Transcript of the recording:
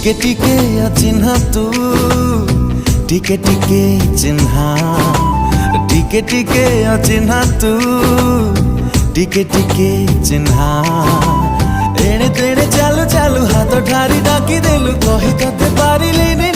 टिके टिके अचिन्हा तू टिके टिके चिन्हा टिके टिके अचिन्हा तू टिके टिके चिन्हा एणे तेणे चालू चालू हाथ ठारी डाकी देलु कही तते पारिलिनी